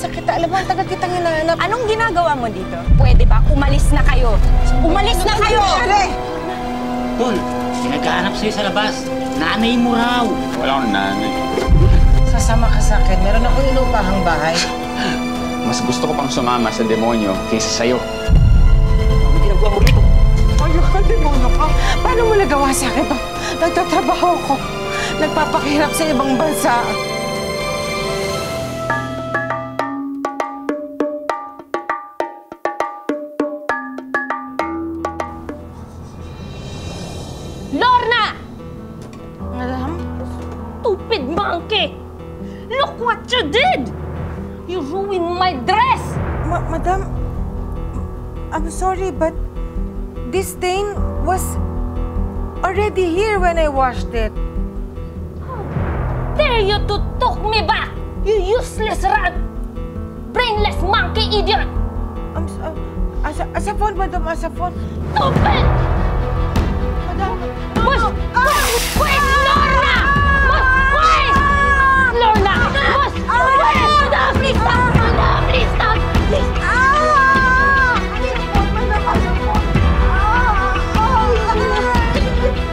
kita. Alam mo, ang tagal kitang hinahanap. Anong ginagawa mo dito? Pwede ba? Umalis na kayo! Umalis na kayo! Tol, pinagkahanap sa'yo sa labas. Nanay mo raw. Wala akong nanay. Sasama ka sa akin. Meron akong inupahang bahay. Mas gusto ko pang sumama sa demonyo kaysa sa'yo. Ano ginagawa mo rito? Ayok ka, demonyo ka. Paano mo nagawa sa akin to? Nagtatrabaho ko. Nagpapakihirap sa ibang bansa. Lorna! Madam? Stupid monkey! Look what you did! You ruined my dress! Madam, I'm sorry, but this stain was already here when I washed it. Dare you to talk me back, you useless rat! Brainless monkey idiot! Asapon, madam, asapon. Stupid! Madam, Push! Push! Lorna! Push! Lorna! Push! Lorna! Please stop! Lorna! Please stop! Please stop!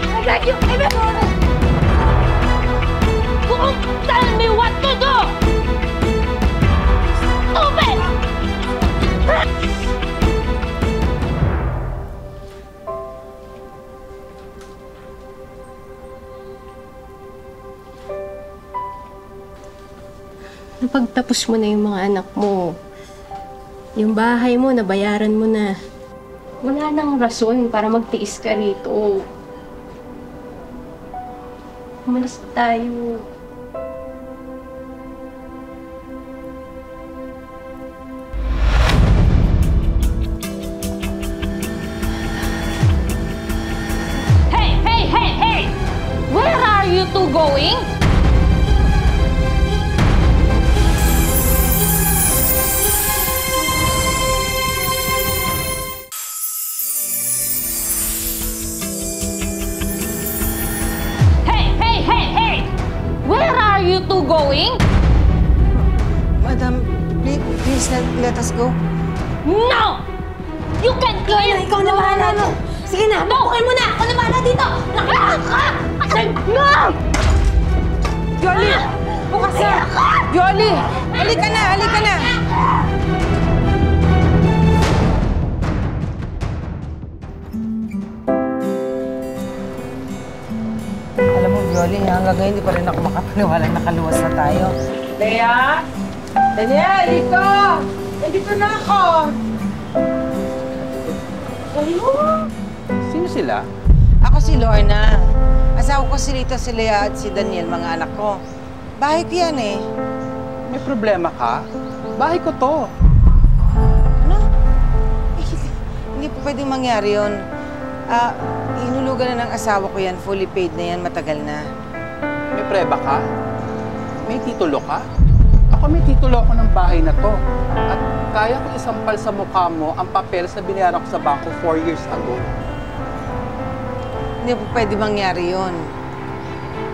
I got you! Don't tell me what to do! Stupid! Napagtapos mo na yung mga anak mo. Yung bahay mo, nabayaran mo na. Wala nang rason para magtiis ka rito. Umalis tayo. Hey! Hey! Hey! Hey! Where are you two going? Where are you two going? Madam, please let us go. No! You can't leave! Ikaw na bahala no. Sige na, bukukin mo na! Ako na bahala dito! Nakakak ka! No! Yoli! Bukas na! Yoli! Halika na! Halika na! Alam mo, Yoli, hanggang ngayon hindi pa rin ako makapaniwalang nakaluwas na tayo. Lea! Lea, dito! Dito na ako! Sino sila? Ako si Lorna. Asawa ko si Rita, si Lea at si Daniel, mga anak ko. Bahay ko yan eh. May problema ka? Bahay ko to. Ano? Hindi po pwedeng mangyari yun. Hinulugan na ng asawa ko yan. Fully paid na yan. Matagal na. May preba ka? May titulo ka? Ako may titulo ako ng bahay na to. At kaya ko isampal sa mukha mo ang papel sa binayaran ko sa bangko 4 years ago. Hindi po pwede mangyari yun.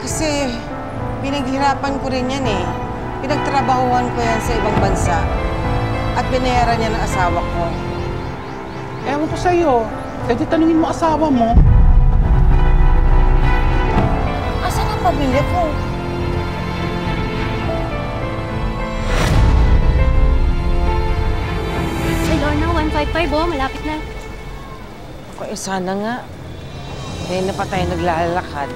Kasi pinaghirapan ko rin yan eh. Pinagtrabahuhan ko yan sa ibang bansa. At binayaran niya ng asawa ko. Ewan ko sa'yo. Eh di tanungin mo asawa mo. Asan ang pamilya ko? Ay, Lorna, 155 oh, malapit na. Ako sana nga. Dahil na pa tayo naglalakad.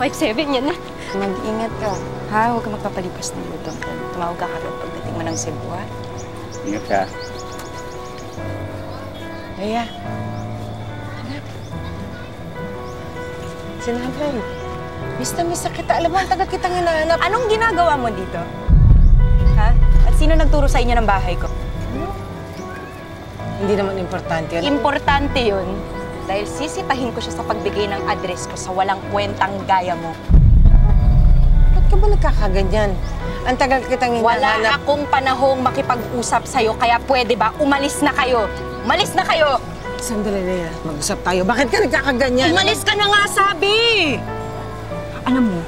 157 yan na. Mag-ingat ka. Ha? Huwag ka magpapalipas ng gutom. Tumawag ka karoon pagdating mo ng Cebu, ha? Ingat ka. Lea. Anak. Sinabay. Miss na kita. Alam mo, ang tagal kitang hinahanap. Anong ginagawa mo dito? Ha? At sino nagturo sa inyo ng bahay ko? Hindi naman importante yun. Importante yun. Dahil sisitahin ko siya sa pagbigay ng address ko sa walang kwentang gaya mo. Ba't ka ba nagkakaganyan? Ang tagal kitang hinahanap. Wala akong panahong makipag-usap sa'yo, kaya pwede ba umalis na kayo? Umalis na kayo! Sandali, Lea. Mag-usap tayo. Bakit ka nagkakaganyan? Umalis ka na nga, sabi! Alam mo,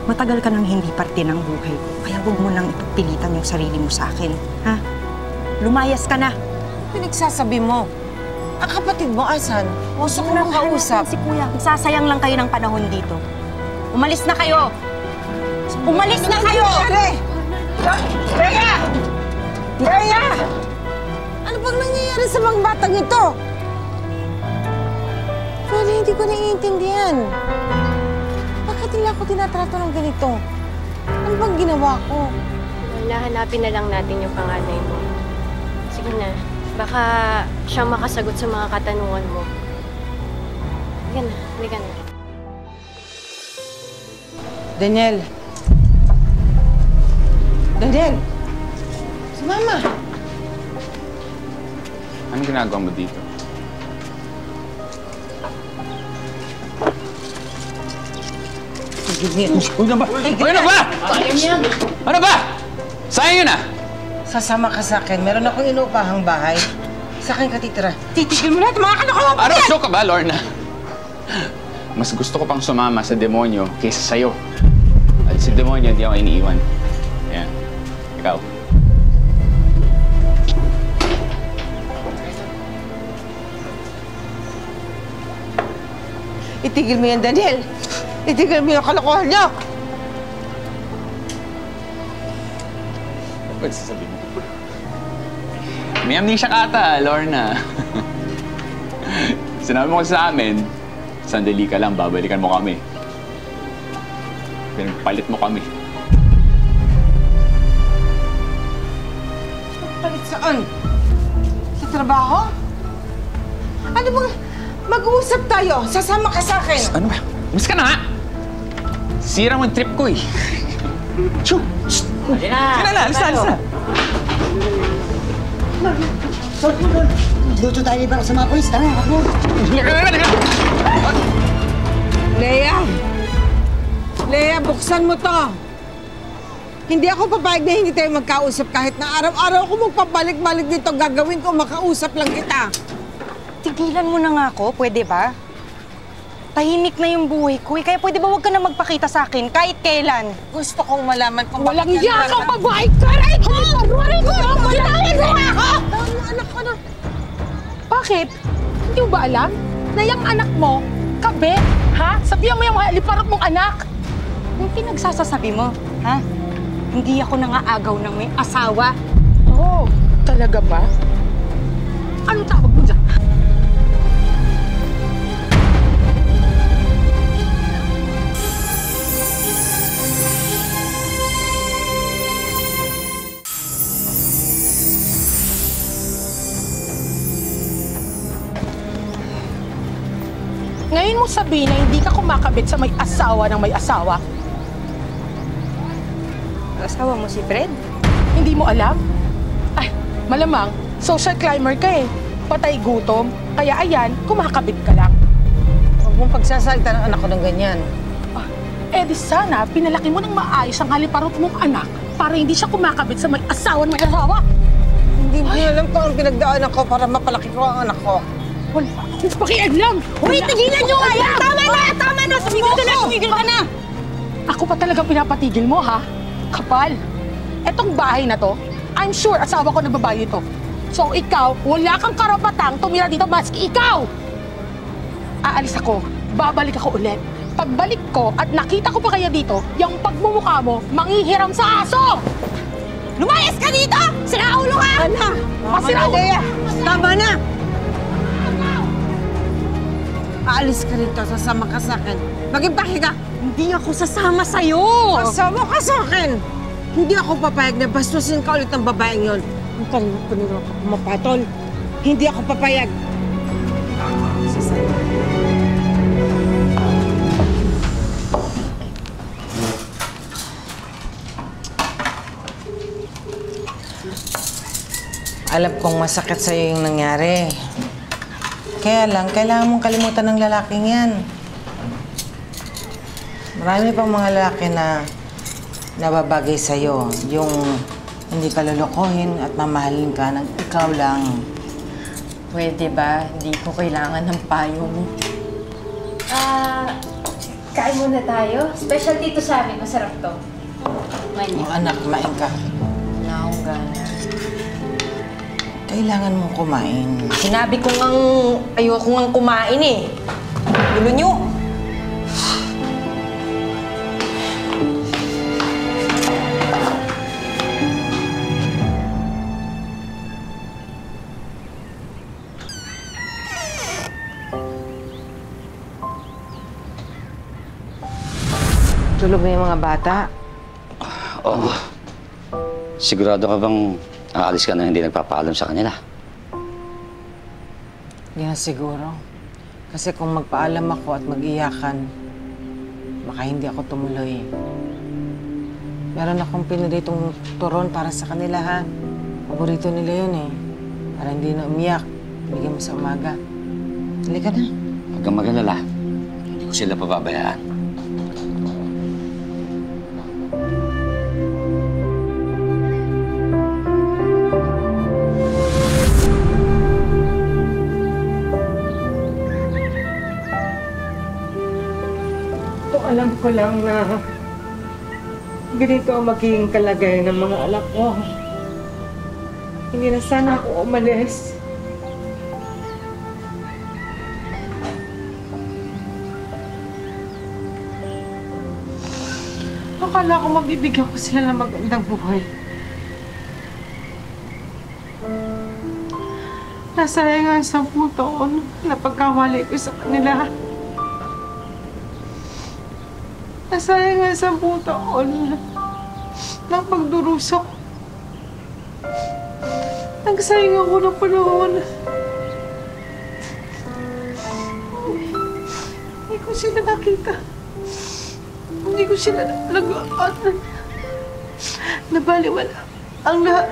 Matagal ka nang hindi parte ng buhay ko. Kaya huwag mo nang ipagpilitan yung sarili mo sa akin. Ha? Lumayas ka na. Pinagsasabi mo. Ang kapatid mo, asan? Gusto ko na kausap. Si Kuya, sasayang lang kayo ng panahon dito. Umalis na kayo! Umalis na kayo! Leia! Leia! Ano bang nangyayari sa mga batang ito? Pero hindi ko naiintindihan. Bakit nila ako tinatrato ng ganito? Ano bang ginawa ko? Nahanapin na lang natin yung panganay mo. Sige na, baka siyang makasagot sa mga katanungan mo. Halika na. Daniel! Daniel! Si Mama! Anong ginagawa mo dito? Uy na ba? Uy na ba? Ano ba? Sayang yun ah! Sasama ka sa akin. Meron akong inuupahang bahay. Sa akin ka titira. Titigil mo na ito, mga kalokohan mo! Araw ka ba, Lorna? Mas gusto ko pang sumama sa demonyo kaysa sa'yo. At si demonyo, hindi ako iniiwan. Ayan. Ikaw. Itigil mo yan, Daniel! Itigil mo yung kalokohan niyo! Ano ba sasabihin mo? May amnesia ka ata, Lorna. Sinabi mo kasi sa amin, sandali ka lang, babalikan mo kami. Pinagpalit mo kami. Palit saan? Sa trabaho? Ano bang mag-uusap tayo? Sasama ka sa akin. Ano ba? Mas ka na nga! Sira mo yung trip ko eh. Choo! Sige na! Alisa! Luto tayo ni Baro sa mga polis. Tara, ako. Leia! Leia, buksan mo to! Hindi ako papayag na hindi tayo magkausap kahit na araw-araw ko magpabalik-balik dito. Gagawin ko, makausap lang kita. Tigilan mo na nga ako, pwede ba? Tahimik na yung buhay ko eh. Kaya pwede ba huwag ka na magpakita sa akin kahit kailan? Gusto kong malaman kung Walang bakit iya kang babae ka! Aray ko! Aray ko! Aray ko! Anak ko na. Bakit? Hindi mo ba alam na yung anak mo, kabit? Ha? Sabihan mo yung liparot mong anak. Yung pinagsasasabi mo, ha? Hindi ako nangaagaw ng may asawa. Oo, talaga ba? Anong tawag mo dyan? Ngayon mo sabihin na hindi ka kumakabit sa may asawa ng may asawa. Asawa mo si Fred? Hindi mo alam? Ay, malamang, social climber ka eh. Patay gutom, kaya ayan, kumakabit ka lang. Huwag mong pagsasalita ng anak ko ng ganyan. Eh di sana, pinalaki mo ng maayos ang haliparot mong anak para hindi siya kumakabit sa may asawa ng may asawa. Hindi mo alam kung ang pinagdaanan ko para mapalaki ko ang anak ko. Wala akong pakialam! Uy, tigilan nyo nga yan! Tama na! Tama na! Sumigil ka na! Sumigil ka na! Ako pa talagang pinapatigil mo, ha? Kapal! Etong bahay na to, I'm sure asawa ko nagbabayo ito. So ikaw, wala kang karapatang tumira dito maski ikaw! Aalis ako, babalik ako ulit. Pagbalik ko at nakita ko pa kaya dito, yung pagmumukha mo, manghihiram sa aso! Lumayas ka dito! Sinaulo ka! Ana! Masiraulo! Tama na! Aalis ka rito, sasama ka sa akin. Maging paki ka! Hindi ako sasama sa'yo! Sasama ka sa akin! Hindi ako papayag na bastusin ka ulit ng babaeng yon. Ang kanino ka pumapatol. Hindi ako papayag. Alam kong masakit sa'yo yung nangyari. Kaya lang, kailangan mong kalimutan ng lalaking yan. Marami pang mga lalaki na nababagay sa'yo. Yung hindi ka lulukohin at mamahalin ka ng ikaw lang. Pwede ba? Hindi ko kailangan ng payo mo. Kain muna tayo. Specialty to sa amin. Masarap to. Manya. Anak, kumain ka. Wala akong gana. Kailangan mong kumain. Sinabi ko ngang ayoko ngang kumain eh. Gulo nyo. Tulog na yung mga bata. Oo. Sigurado ka bang aalis ka na hindi nagpapaalam sa kanila? Hindi na siguro. Kasi kung magpaalam ako at mag-iyakan, baka hindi ako tumuloy. Meron akong piniritong turon para sa kanila, ha? Paborito nila yun, eh. Para hindi na umiyak. Bigyan mo sa umaga. Halika na. Huwag kang mag-alala. Hindi ko sila pababayaan. Alam ko lang na ganito ang magiging kalagayan ng mga anak ko. Hindi na sana ako umalis. Akala ko mabibigyan ko sila ng magandang buhay. Nasayang ang 10 taon na pagkawali ko sa kanila. Nasayang nga 10 taon ng pagdurusa ko. Nagsayang ako ng panahon. Hindi ko sila nakita. Hindi ko sila nalagaan. Nabaliwala ang lahat.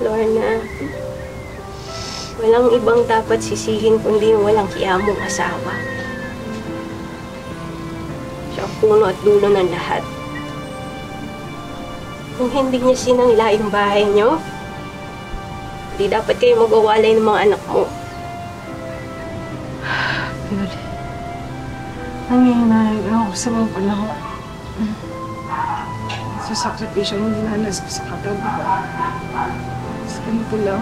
Lorna, walang ibang dapat sisihin kundi yung walang hiyamong asawa. Siya ang puno at dulo ng lahat. Kung hindi niya sinangla yung bahay niyo, hindi dapat kayo mag-awalay ng mga anak mo. Yun. Nangyayari ako sa mga panahon. Sa sakripisyo mo dinanas ko sa katawan. Sa ganito lang.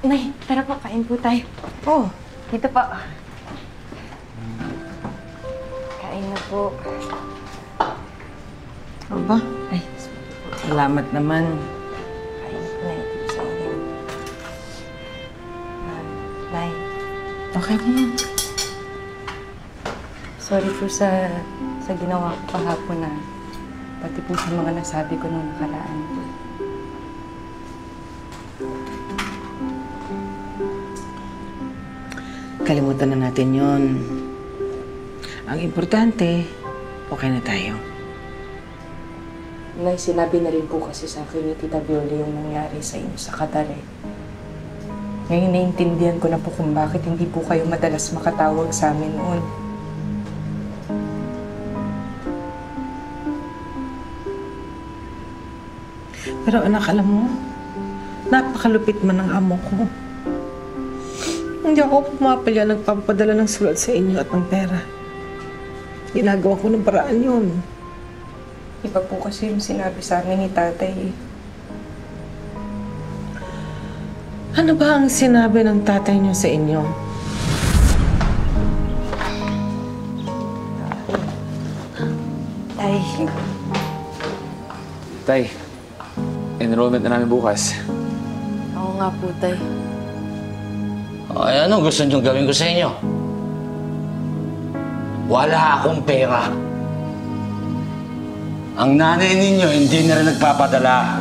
Nay, tara po, kain po tayo. Oh, Dito po. Kain na po. aba. Ay, Salamat naman. kain na po na ito sa inyo. Nay, Okay na yan. sorry po sa ginawa ko kahapon na pati po sa mga nasabi ko nung nakaraan. Kalimutan na natin yon. Ang importante, okay na tayo. Nay, sinabi na rin po kasi sa akin ni Tita Viola yung nangyari sa inyo sa Qatar eh. Ngayon naiintindihan ko na po kung bakit hindi po kayo madalas makatawag sa amin noon. Pero anak, alam mo, napakalupit man ng amo ko. Hindi ako pumapalya nagpapadala ng sulat sa inyo at ng pera. Ginagawa ko ng paraan yun. Iba po kasi yung sinabi sa amin ni Tatay eh. Ano ba ang sinabi ng tatay niyo sa inyo? Tay, Tay, enrollment na namin bukas. oo nga po, Tay. Ay, ano gusto niyong gawin ko sa inyo? Wala akong pera. Ang nanay ninyo hindi na rin nagpapadala.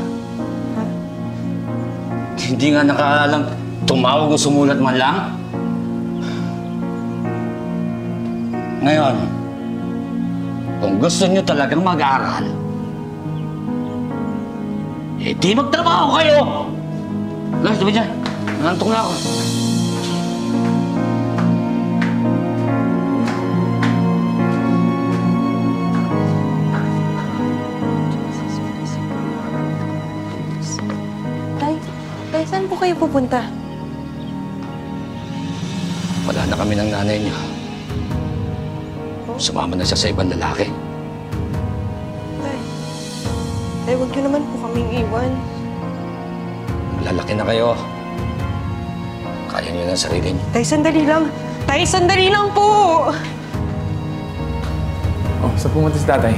Hindi nga nakaalang tumawag o sumulat man lang. Ngayon, kung gusto nyo talagang mag-aral, eh di magtrabaho kayo! Guys, sabi dyan, nanantok na ako. Tay, saan po kayo pupunta? Wala na kami ng nanay niyo. Sumama na siya sa ibang lalaki. Tay, huwag niyo naman po kaming iwan. Lalaki na kayo. Kaya niyo na sarili niyo. Tay, sandali lang. Tay, sandali lang po! Oh, saan pumunta si tatay?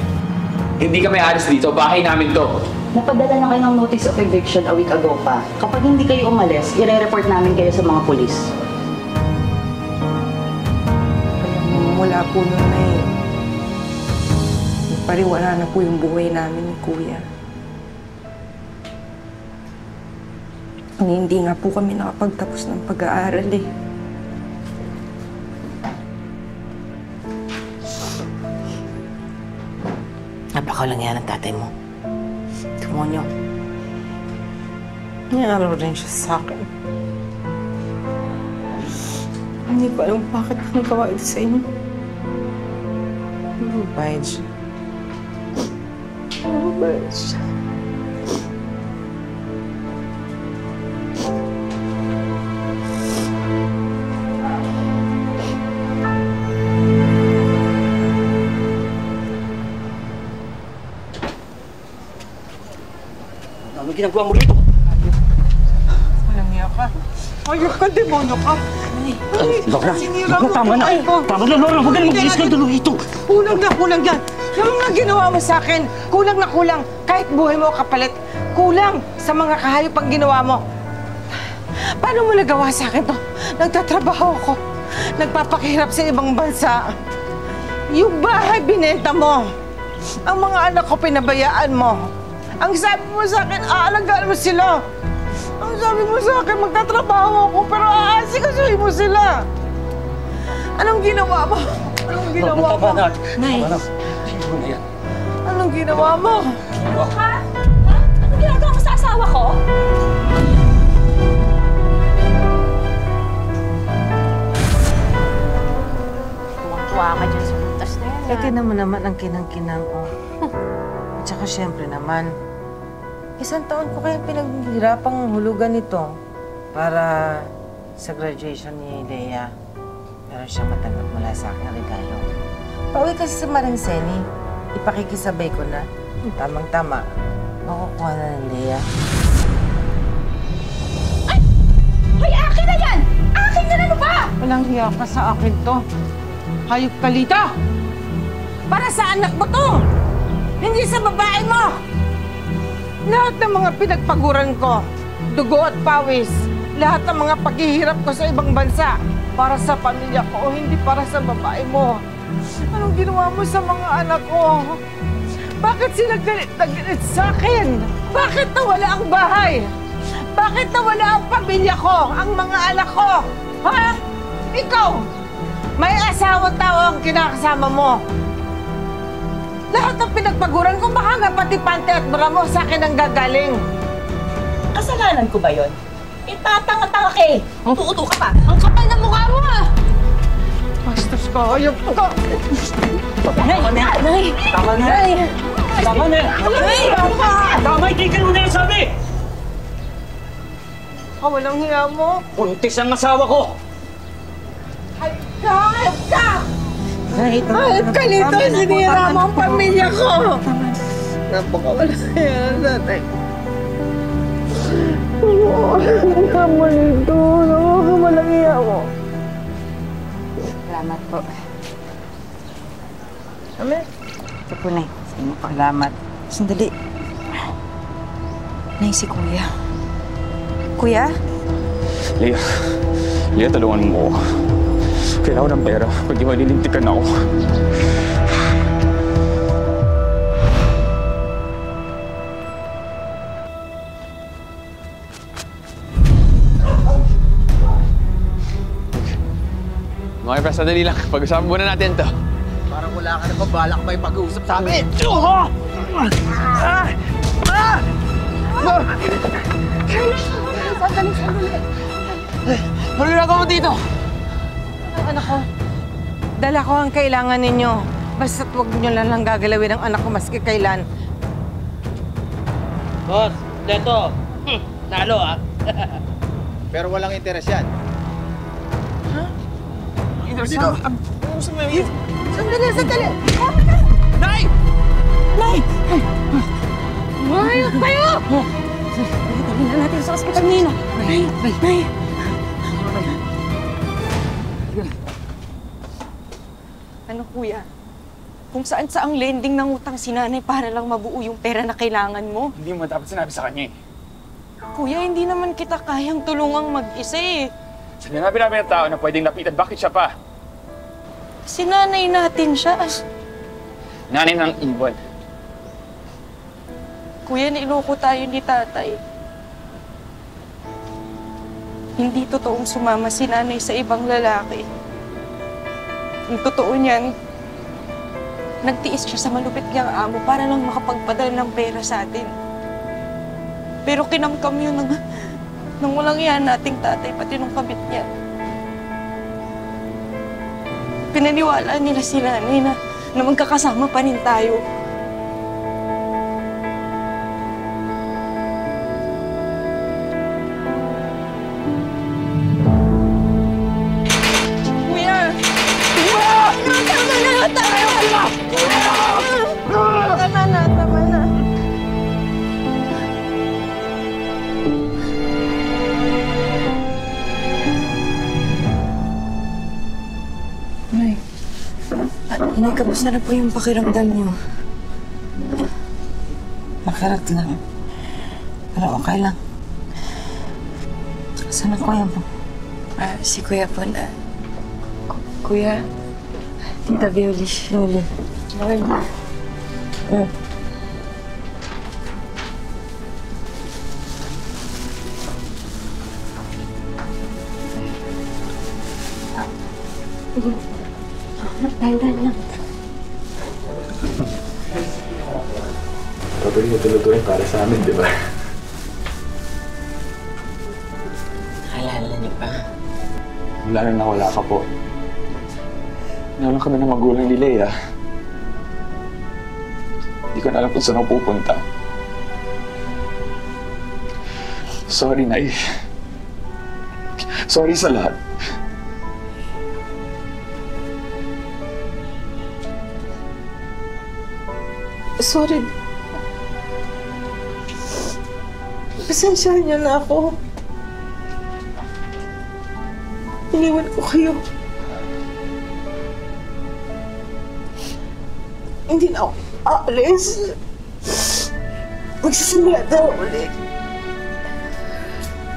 Hindi kami alis dito. Bahay namin to. Napadala na kayo ng notice of eviction a week ago pa. Kapag hindi kayo umalis, i-report namin kayo sa mga pulis. Mula po nun na pariwala na po yung buhay namin ni Kuya. Hindi nga po kami nakapagtapos ng pag-aaral eh. Napakawalang yan ang tatay mo. Demonyo. Nangyaro rin siya sa akin. Hindi ko alam bakit ako nagawa ito sa inyo. Bayad siya. Bayad siya. Ano ginagawa mo rito? Walang niya ka. Ayok ka, demonyo ka. Laura, Sinira mo tama na. buhay ko. Tama na, Laura. Huwag ka na mag-iskandalo rito. Kulang yan. Yung mga ginawa mo sa akin, kulang na kulang. Kahit buhay mo kapalit, kulang sa mga kahayop ang ginawa mo. Paano mo nagawa sa akin to? Nagtatrabaho ako. Nagpapakihirap sa ibang bansa. Yung bahay binenta mo. Ang mga anak ko pinabayaan mo. Ang sabi mo sa akin, aalagaan mo sila. Ang sabi mo sa akin, magtatrabaho ako, pero aasikasuhin mo sila. Anong ginawa mo? Anong ginawa mo? Nay. Anong ginawa mo? Ha? Anong ginagawa mo sa asawa ko? Tuwang-tuwa ka dyan sa butas na yan. Eh, tinan mo naman ang kinang-kinang ko. At saka syempre naman, 1 taon ko kaya pinaghirapang hulugan ito para sa graduation ni Lea. Meron siya matanggap mula sa akin regalo. Pauwi kasi sa Marinceni, ipakikisabay ko na. Tamang-tama, makukuha na ng Lea. Ay! Hoy, akin na yan! Akin na ano ba? Walang hiya ka sa akin to. Hayop ka, Lita! Para sa anak mo to! Hindi sa babae mo! Lahat ng mga pinagpaguran ko, dugo at pawis, lahat ng mga paghihirap ko sa ibang bansa, para sa pamilya ko o hindi para sa babae mo. Anong ginawa mo sa mga anak ko? Bakit sila galit na galit sa akin? Bakit nawala ang bahay? Bakit nawala ang pamilya ko, ang mga anak ko? Ha? Ikaw, may asawang tao ang kinakasama mo. Lahat ng pinagpaguran ko, baka nga pati pante at bra mo sa akin ang gagaling. Kasalanan ko ba yun? Itatanga-tanga ka eh! Tuuto ka pa! Ang kapal ng mukha mo ah! Bastos ka, ayop ka! Tama na! Nay! Tama na! Nay! Tama na! Nay! Tama, itigil mo na yung sabi! Walang hiya mo. Buntis ang asawa ko! Hayop ka! Hayop ka nito! Sinira mo ang pamilya ko! Napakawala yan, tatay. Napakawala nito! Napakawala hiya mo. Salamat po. Amen. Ito po, Nay. Sa inyo po. Salamat. Sandali. Nay, si Kuya. Kuya? Lea, tulungan mo ako. Kailangan ko ng pera. Pag di malilintikan ako. Okay, pre, sadali lang. Pag-usapan muna natin to. Parang wala ka na pa balak may pag-uusap sa amin. Ano ginagawa mo dito? Anak ko, dala ko ang kailangan ninyo. Basta't huwag nyo lang gagalawin ang anak ko maski kailan. Boss, Leto. Nalo ah. Pero walang interes yan. Dito. Sandali, sandali. Nay! Nay! Mayok kayo! Dali na natin sa ospital nila. Nay! Nay! Ano kuya? Kung saan sa ang lending ng utang si nanay para lang mabuo yung pera na kailangan mo. Hindi mo dapat sinabi sa kanya eh. Kuya, hindi naman kita kayang tulungang mag-isa eh. Sa nanabi namin ng tao na pwedeng lapitan, bakit siya pa? Sinanay natin siya. Nanay ng iwan. Kuya, niloko tayo ni tatay. Hindi totoong sumama si nanay sa ibang lalaki. Ang totoo niyan, nagtiis siya sa malupit niyang amo para lang makapagpadala ng pera sa atin. Pero kinamkam yun ng walang iyan nating tatay, pati nung kabit niya. Pinaniwala nila si nanay na magkakasama pa rin tayo. Kuya! Kuya! Tama na! Tama na! Tama na! Tama na! Nay, kamusta na po yung pakiramdam niyo? Makarat lang. Pero okay lang. Saan ang kuya mo? Si Kuya po na... Kuya? Tita Violi. Loli. Dahan-dahan lang. Patuloy mo tulutuin para sa amin, di ba? Alala niyo pa? Wala na nawala ka po. Nawalan kami ng magulang ni Leia. Hindi ko na alam kung saan ako pupunta. Sorry, Nay. Sorry sa lahat. Sorry. Pasensyahan niyo na ako. Iniwan ko kayo. Hindi na ako aalis. Magsisimula daw ulit.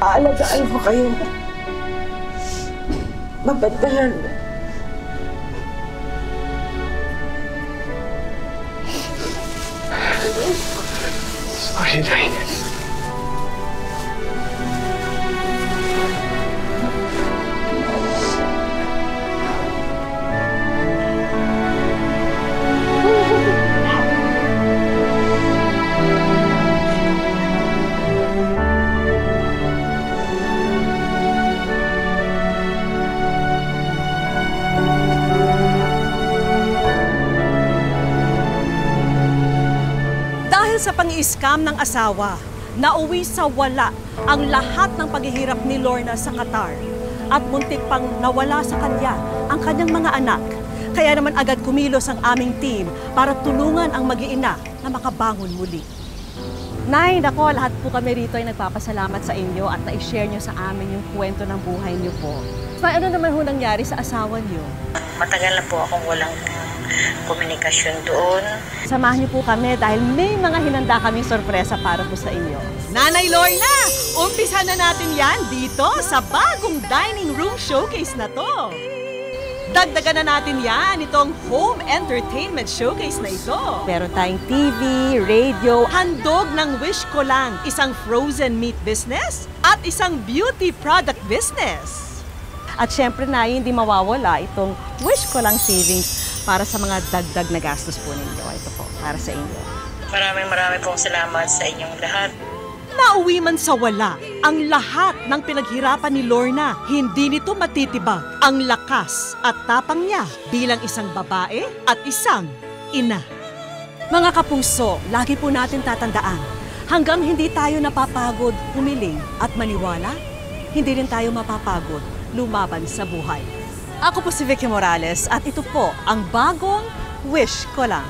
Aalagaan ko kayo. Mabantayan. Sorry, Nay. Sa pang-i-scam ng asawa, nauwi sa wala ang lahat ng paghihirap ni Lorna sa Qatar at muntik pang nawala sa kanya ang kanyang mga anak. Kaya naman agad kumilos ang aming team para tulungan ang mag-iina na makabangon muli. Nay, nako, lahat po kami rito ay nagpapasalamat sa inyo at na-share nyo sa amin yung kwento ng buhay nyo po. Ano naman ho nangyari sa asawa nyo? Matagal na po akong walang komunikasyon doon. Samahan niyo po kami dahil may mga hinanda kaming sorpresa para po sa inyo. Nanay Lorna, umpisa na natin yan dito sa bagong dining room showcase na to. Dagdagan na natin yan, itong home entertainment showcase na ito. Meron tayong TV, radio, handog ng Wish Ko Lang, isang frozen meat business at isang beauty product business. At syempre na, hindi mawawala itong Wish Ko Lang savings para sa mga dagdag na gastos po ninyo. Ito po, para sa inyo. Maraming pong salamat sa inyong lahat. Nauwi man sa wala ang lahat ng pinaghirapan ni Lorna. Hindi nito matitibag ang lakas at tapang niya bilang isang babae at isang ina. Mga kapuso, lagi po natin tatandaan, hanggang hindi tayo napapagod humiling at maniwala, hindi rin tayo mapapagod lumaban sa buhay. Ako po si Vicky Morales at ito po ang bagong Wish Ko Lang.